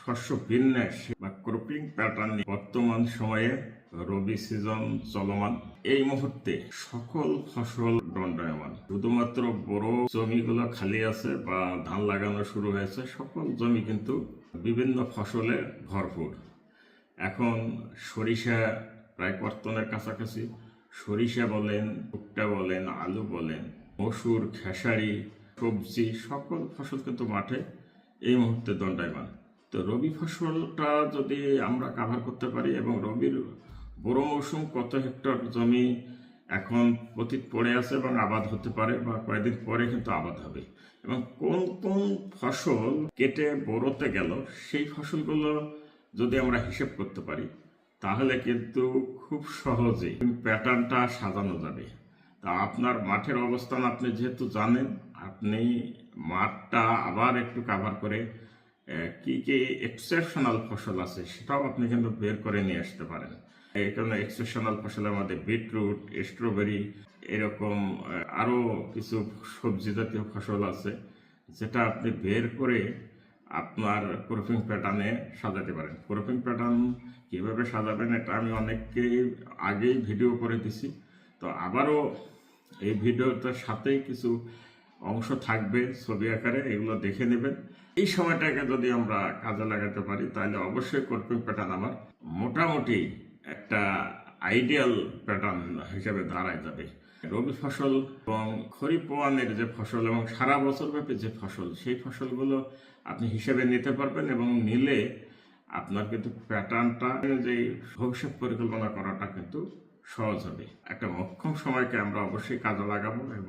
শস্য বিন্যাস বা ক্রপিং প্যাটার্ন বর্তমান সময়ে রবি সিজন চলমান। এই মুহূর্তে সকল ফসল দণ্ডায়মান। শুধুমাত্র বড় জমিগুলো খালি আছে বা ধান লাগানো শুরু হয়েছে, সকল জমি কিন্তু বিভিন্ন ফসলে ভরপুর। এখন সরিষা প্রায় কর্তনের কাছাকাছি। সরিষা বলেন, ভুট্টা বলেন, আলু বলেন, মসুর, খেসারি, সবজি, সকল ফসল কিন্তু মাঠে এই মুহূর্তে দণ্ডায়মান। তো রবি ফসলটা যদি আমরা কাভার করতে পারি এবং রবির বড় মৌসুম কত হেক্টর জমি এখন পতিত পড়ে আছে এবং আবাদ হতে পারে বা কয়েকদিন পরে কিন্তু আবাদ হবে, এবং কোন কোন ফসল কেটে বড়তে গেল সেই ফসলগুলো যদি আমরা হিসেব করতে পারি তাহলে কিন্তু খুব সহজেই প্যাটার্নটা সাজানো যাবে। তা আপনার মাঠের অবস্থান আপনি যেহেতু জানেন, আপনি মাঠটা আবার একটু কাভার করে কি কি এক্সেপশনাল ফসল আছে সেটাও আপনি কিন্তু বের করে নিয়ে আসতে পারেন। এই কারণে এক্সেপশনাল ফসলের মধ্যে বিটরুট, স্ট্রবেরি, এরকম আরও কিছু সবজি জাতীয় ফসল আছে যেটা আপনি বের করে আপনার ক্রপিং প্যাটার্নে সাজাতে পারেন। ক্রপিং প্যাটার্ন কীভাবে সাজাবেন এটা আমি অনেককেই আগেই ভিডিও করে দিছি। তো আবারও এই ভিডিওটার সাথেই কিছু অংশ থাকবে ছবি আকারে, এগুলো দেখে নেবেন। এই সময়টাকে যদি আমরা কাজে লাগাতে পারি তাহলে অবশ্যই ক্রপিং প্যাটার্ন আমার মোটামুটি একটা আইডিয়াল প্যাটার্ন হিসেবে দাঁড়ায় যাবে। রবি ফসল এবং খরিফ ওয়ানের যে ফসল এবং সারা বছর ব্যাপী যে ফসল, সেই ফসলগুলো আপনি হিসেবে নিতে পারবেন এবং নিলে আপনার কিন্তু প্যাটার্নটা যে ভবিষ্যৎ পরিকল্পনা করাটা কিন্তু সহজ হবে। একটা মোক্ষম সময়কে আমরা অবশ্যই কাজে লাগাবো এবং